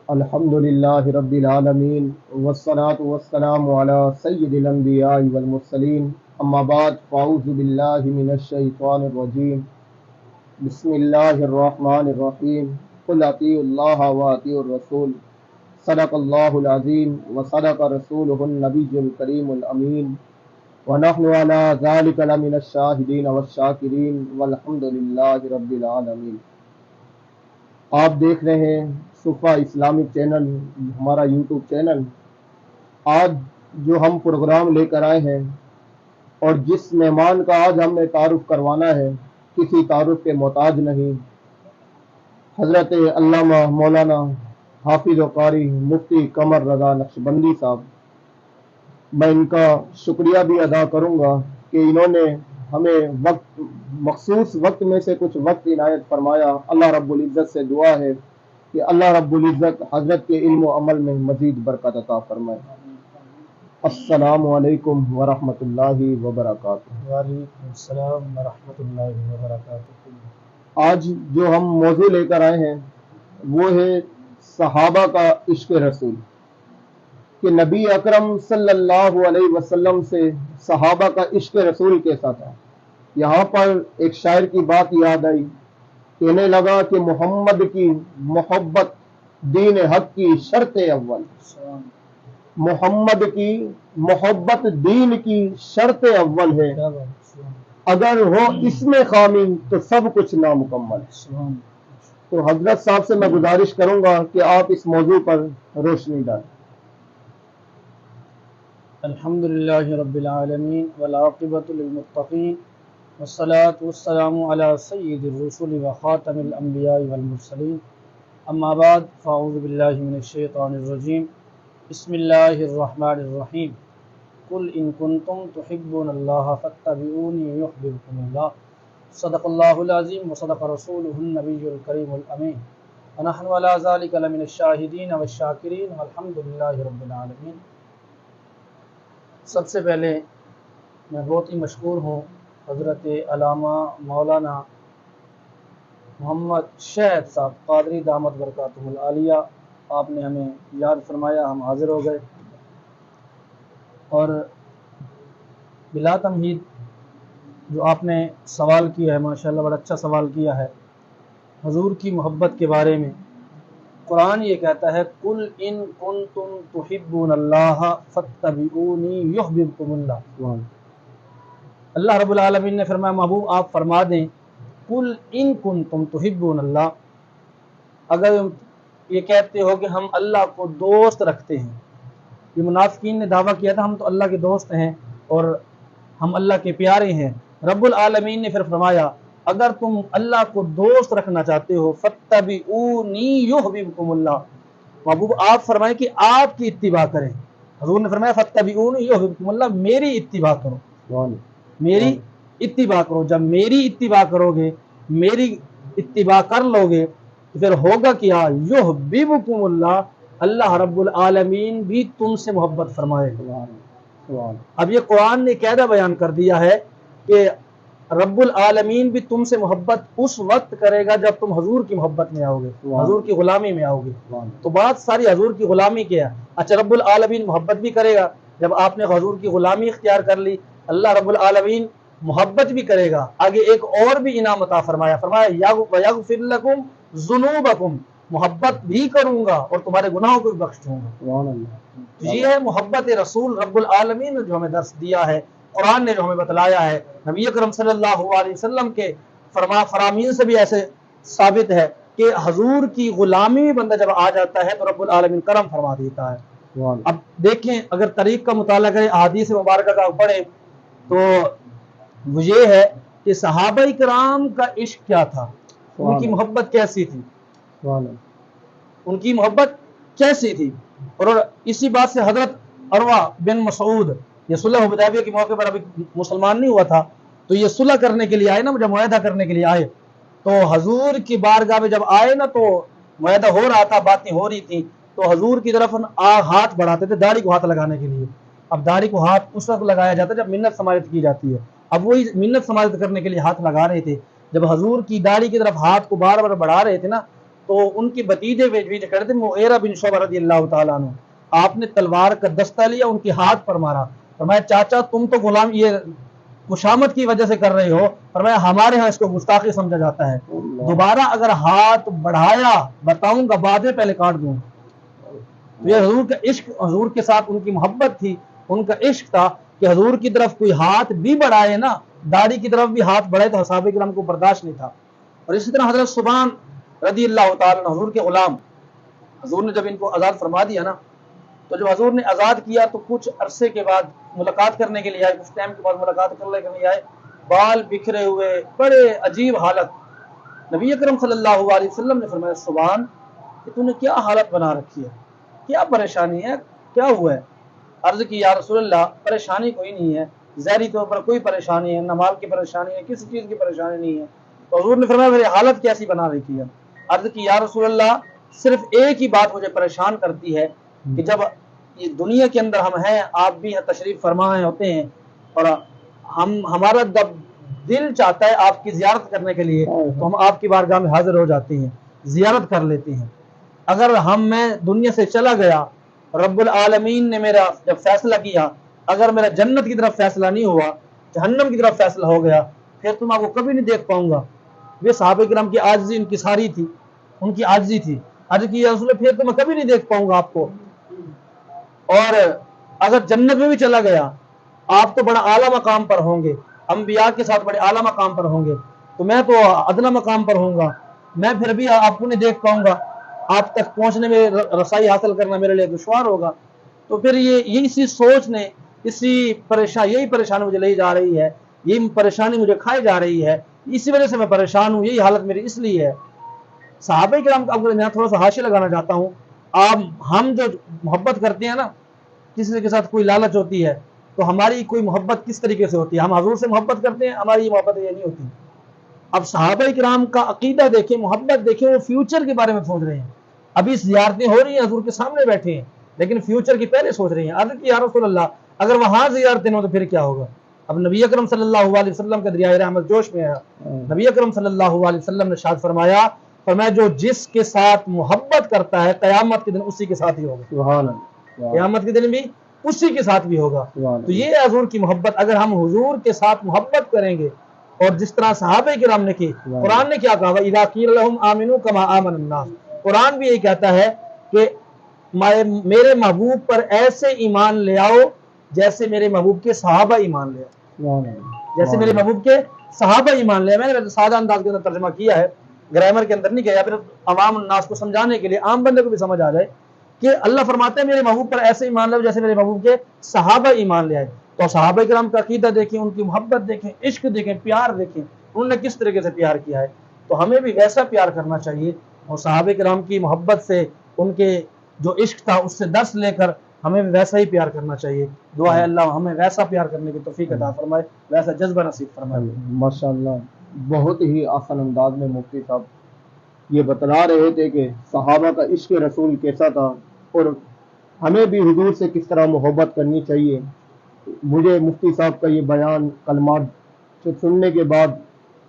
الحمد للہ رب العالمین والصلاة والسلام علی سید الانبیاء والمرسلین اما بعد فاعوذ باللہ من الشیطان الرجیم بسم اللہ الرحمن الرحیم قل اطیعوا اللہ واطیعوا الرسول صدق اللہ العظیم وصدق رسولہ النبی الکریم الامین ونحن علی ذلک لمن الشاہدین والشاکرین والحمد للہ رب العالمین۔ آپ دیکھ رہے ہیں صفا اسلامک چینل، ہمارا یوٹیوب چینل۔ آج جو ہم پروگرام لے کر آئے ہیں اور جس مہمان کا آج ہم نے تعارف کروانا ہے، کسی تعارف کے محتاج نہیں، حضرت علامہ مولانا حافظ و قاری مفتی قمر رضا نقشبندی صاحب۔ میں ان کا شکریہ بھی ادا کروں گا کہ انہوں نے ہمیں مخصوص وقت میں سے کچھ وقت عنایت فرمایا۔ اللہ رب العزت سے دعا ہے کہ اللہ رب العزت حضرت کے علم و عمل میں مزید برکت عطا فرمائے۔ السلام علیکم ورحمۃ اللہ وبرکاتہ۔ وعلیکم السلام ورحمۃ اللہ وبرکاتہ۔ آج جو ہم موضوع لے کر آئے ہیں وہ ہے صحابہ کا عشق رسول، کہ نبی اکرم صلی اللہ علیہ وسلم سے صحابہ کا عشق رسول کیسا تھا۔ یہاں پر ایک شاعر کی بات یاد آئی، کہنے لگا کہ محمد کی محبت دین حق کی شرط اول، محمد کی محبت دین کی شرط اول ہے، اگر ہو اس میں خامی تو سب کچھ نامکمل ہے۔ تو حضرت صاحب سے میں گزارش کروں گا کہ آپ اس موضوع پر روشنی ڈالیں۔ الحمد للہ رب العالمین والعاقبۃ للمتقین والصلاة والسلام علی سید الرسل وخاتم الانبیاء والمرسلین، اما بعد فاعوذ باللہ من الشیطان الرجیم، بسم اللہ الرحمن الرحیم، قل ان کنتم تحبون اللہ فاتبعونی یحببکم اللہ، صدق اللہ العظیم وصدق رسولہ النبی الکریم الامین، ونحن علی ذلک لمن الشاہدین والشاکرین والحمد للہ رب العالمین۔ سب سے پہلے میں بہت ہی مشکور ہوں حضرت علامہ مولانا محمد شہد صاحب قادری دامت برکاتہ العالیہ، آپ نے ہمیں یاد فرمایا، ہم حاضر ہو گئے، اور بلا تمہید جو آپ نے سوال کیا ہے ماشاءاللہ بڑا اچھا سوال کیا ہے حضور کی محبت کے بارے میں۔ قرآن یہ کہتا ہے قل ان کنتم تحبون اللہ فاتبعونی یحببکم اللہ۔ اللہ رب العالمین نے فرمایا محبوب آپ فرما دیں قل ان کنتم تحبون اللہ، اگر یہ کہتے ہو کہ ہم اللہ کو دوست رکھتے ہیں۔ یہ منافقین نے دعویٰ کیا تھا ہم تو اللہ کے دوست ہیں اور ہم اللہ کے پیارے ہیں۔ رب العالمین نے پھر فرمایا اگر تم اللہ کو دوست رکھنا چاہتے ہو فاتبعونی یحببکم اللہ، محبوب آپ فرمائیں کہ آپ کی اتباع کریں۔ حضور نے فرمایا فاتبعونی یحببکم اللہ، میری اتباع کرو، میری اتباع کرو۔ جب میری اتباع کرو گے، میری اتباع کر لو گے تو پھر ہوگا کیا، یحببکم اللہ، اللہ رب العالمین بھی تم سے محبت فرمائے گا۔ اب یہ قرآن نے قاعدہ بیان کر دیا ہے کہ رب العالمین بھی تم سے محبت اس وقت کرے گا جب تم حضور کی محبت میں آؤ گے، حضور کی غلامی میں آؤ گے۔ تو بات ساری حضور کی غلامی کی ہے۔ اچھا رب العالمین محبت بھی کرے گا جب آپ نے حضور کی غلامی اختیار کر لی، اللہ رب العالمین محبت بھی کرے گا۔ آگے ایک اور بھی انعام عطا فرمایا، وَيَغْفِرْ لَكُمْ ذُنُوبَكُمْ، محبت بھی کروں گا اور تمہارے گناہوں کو بھی بخش دوں گا۔ یہ ہے محبت رسول رب العالمین نے جو ہمیں درس دیا ہے، قرآن نے جو ہمیں بتلایا ہے، نبی اکرم صلی اللہ علیہ وسلم کے فرامین سے بھی ایسے ثابت ہے کہ حضور کی غلامی میں بندہ جب آ جاتا ہے تو رب العالمین کرم فرما دیتا ہے۔ اب دیکھیں اگر طریق کا مطالعہ کریں، احادیث مبارکہ کا پڑھیں تو وہ یہ ہے کہ صحابہ کرام کا عشق کیا تھا، ان کی محبت کیسی تھی، ان کی محبت کیسی تھی۔ اور اسی بات سے حضرت عروہ بن مسعود، یہ صلح حدیبیہ کے موقع پر ابھی مسلمان نہیں ہوا تھا، تو یہ صلح کرنے کے لیے آئے نا، جب معاہدہ کرنے کے لیے آئے تو حضور کی بارگاہ میں جب آئے نا تو معاہدہ ہو رہا تھا، باتیں ہو رہی تھی، تو حضور کی طرف ہاتھ بڑھاتے تھے داڑھی کو ہاتھ لگانے کے لیے۔ اب داڑھی کو ہاتھ اس وقت لگایا جاتا ہے جب منت سماجت کی جاتی ہے، اب وہی منت سماجت کرنے کے لیے ہاتھ لگا رہے تھے۔ جب حضور کی داڑھی کی طرف ہاتھ کو بار بار بڑھا رہے تھے نا تو ان کی بتیجے پیچھے کھڑے تھے مغیرہ بن شعبہ رضی اللہ تعالیٰ عنہ، آپ نے تلوار کا دستہ لیا، ان کے ہاتھ پر مارا، فرمایا چاچا تم تو غلام یہ خوشامد کی وجہ سے کر رہے ہو، فرمایا ہمارے ہاں اس کو گستاخی سمجھا جاتا ہے، دوبارہ اگر ہاتھ بڑھایا بتاؤں گا بعد میں پہلے کاٹ دوں۔ یہ حضور کا عشق، حضور کے ساتھ ان کی محبت تھی، ان کا عشق تھا کہ حضور کی طرف کوئی ہاتھ بھی بڑھائے نا، داڑھی کی طرف بھی ہاتھ بڑھے تو صحابہ کرام کو برداشت نہیں تھا۔ اور اسی طرح حضرت سبحان رضی اللہ تعالیٰ عنہ حضور کے غلام، حضور نے جب ان کو آزاد فرما دیا نا، تو جب حضور نے آزاد کیا تو کچھ عرصے کے بعد ملاقات کرنے کے لیے آئے، کچھ ٹائم کے بعد ملاقات کرنے کے لیے آئے، بال بکھرے ہوئے، بڑے عجیب حالت۔ نبی اکرم صلی اللہ علیہ وسلم نے فرمایا سبحان کہ تو نے کیا حالت بنا رکھی ہے، کیا پریشانی ہے، کیا ہوا ہے؟ عرض کی یا رسول اللہ پریشانی کوئی نہیں ہے، ظاہری طور پر کوئی پریشانی ہے نہ، مال کی پریشانی ہے، کسی چیز کی پریشانی نہیں ہے۔ تو حضور نے فرمایا میری حالت کیسی بنا رکھی ہے؟ عرض کی یا رسول اللہ صرف ایک ہی بات مجھے پریشان کرتی ہے کہ جب یہ دنیا کے اندر ہم ہیں، آپ بھی تشریف فرما ہوتے ہیں، اور ہمارا جب دل چاہتا ہے آپ کی زیارت کرنے کے لیے تو ہم آپ کی بارگاہ میں حاضر ہو جاتے ہیں، زیارت کر لیتے ہیں۔ اگر میں دنیا سے چلا گیا، رب العالمین نے میرا جب فیصلہ کیا، اگر میرا جنت کی طرف فیصلہ نہیں ہوا، جہنم کی طرف فیصلہ ہو گیا، پھر تم آپ کو کبھی نہیں دیکھ پاؤں گا۔ یہ صحابہ کرام کی عاجزی ان کی ساری تھی، ان کی عاجزی تھی۔ عرض کی یا رسول اللہ پھر تو میں کبھی نہیں دیکھ پاؤں گا آپ کو، اور اگر جنت میں بھی چلا گیا آپ تو بڑا اعلیٰ مقام پر ہوں گے، انبیاء کے ساتھ بڑے اعلیٰ مقام پر ہوں گے، تو میں تو ادنیٰ مقام پر ہوں گا، میں پھر بھی آپ کو نہیں دیکھ پاؤں گا، آپ تک پہنچنے میں رسائی حاصل کرنا میرے لیے دشوار ہوگا۔ تو پھر یہ اسی سوچ نے یہی پریشانی مجھے لے جا رہی ہے، یہی پریشانی مجھے کھائے جا رہی ہے، اسی وجہ سے میں پریشان ہوں، یہی حالت میری اس لیے ہے۔ صحابہ کرام کا میں تھوڑا سا حاشیہ لگانا چاہتا ہوں۔ ہم جو محبت کرتے ہیں نا، کسی کے ساتھ کوئی لالچ ہوتی ہے تو ہماری کوئی محبت کس طریقے سے ہوتی ہے؟ ہم حضور سے محبت کرتے ہیں، ہماری محبت یہ نہیں ہوتی۔ اب صحابہ کرام کا عقیدہ دیکھیں، محبت دیکھیں، وہ فیوچر کے بارے میں سوچ رہے ہیں۔ ابھی زیارتیں ہو رہی ہیں، حضور کے سامنے بیٹھے ہیں، لیکن فیوچر کی پہلے سوچ رہے ہیں۔ عرض کی یا رسول اللہ اگر وہاں زیارتیں ہوں تو پھر کیا ہوگا؟ اب نبی اکرم صلی اللہ علیہ وسلم کا دریائے رحمت جوش میں آیا۔ نبی اکرم صلی اللہ علیہ وسلم نے ارشاد فرمایا جو جس کے ساتھ محبت کرتا ہے قیامت کے دن اسی کے ساتھ ہی ہوگا۔ سبحان اللہ، قیامت کے دن بھی اسی کے ساتھ بھی ہوگا۔ تو یہ ہے حضور کی محبت۔ اگر ہم حضور کے ساتھ محبت کریں گے، اور جس طرح صحابہ کرام نے کی، قرآن نے کیا کہا وَإِذَا قِيلَ لَهُمْ آمِنُوا كَمَا آمَنَ النَّاسُ، قرآن بھی یہ کہتا ہے کہ میرے محبوب پر ایسے ایمان لے آؤ جیسے میرے محبوب کے صحابہ ایمان لے آؤ، جیسے میرے محبوب کے صحابہ ایمان لے آؤ۔ میں نے سادہ انداز کے اندر ترجمہ کیا ہے، گرامر کے اندر نہیں گیا، پھر عوام الناس کو سمجھانے کے لیے، عام بندے کو بھی سمجھ آ جائے کہ اللہ فرماتے ہیں میرے محبوب پر ایسے ایمان لے آؤ جیسے میرے محبوب کے صحابہ ایمان لے آئے۔ تو صحابہ کرام کا عقیدہ دیکھیں، ان کی محبت دیکھیں، عشق دیکھیں، پیار دیکھیں، انہوں نے کس طریقے سے پیار کیا ہے۔ تو ہمیں بھی ویسا پیار کرنا چاہیے، اور صحابہ کرام کی محبت سے، ان کے جو عشق تھا اس سے درس لے کر ہمیں بھی ویسا ہی پیار کرنا چاہیے۔ دعا ہے اللہ ہمیں ویسا پیار کرنے کی توفیق عطا فرمائے، ویسا جذبہ نصیب فرمائے۔ ماشاءاللہ، بہت ہی آسان انداز میں مفتی صاحب یہ بتلا رہے تھے کہ صحابہ کا عشق رسول کیسا تھا، اور ہمیں بھی حضور سے کس طرح محبت کرنی چاہیے۔ مجھے مفتی صاحب کا یہ بیان کلمات سے سننے کے بعد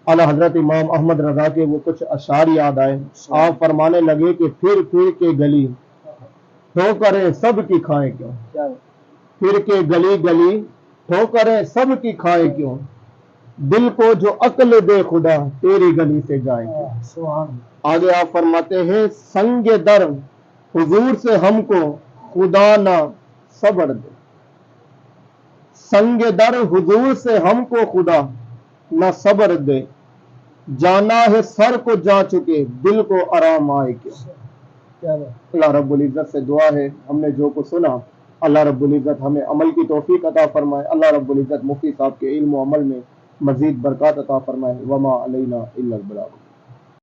اعلیٰ حضرت امام احمد رضا کے وہ کچھ اشعار یاد آئے۔ آپ فرمانے لگے کہ پھر کے گلی ٹھوکریں سب کی کھائیں کیوں، پھر کے گلی گلی ٹھوکریں سب کی کھائیں کیوں، دل کو جو عقل دے خدا تیری گلی سے جائیں کیوں۔ آگے آپ فرماتے ہیں سنگ در حضور سے ہم کو خدا نہ صبر دے، سنگ در حضور سے ہم کو خدا نہ صبر دے، جانا ہے سر کو جا چکے دل کو آرام آئے کیوں۔ اللہ رب العزت سے دعا ہے ہم نے جو کو سنا، اللہ رب العزت ہمیں عمل کی توفیق عطا فرمائے۔ اللہ رب العزت مفتی صاحب کے علم و عمل میں مزید برکات عطا فرمائے۔ وما علینا الا البلاغ۔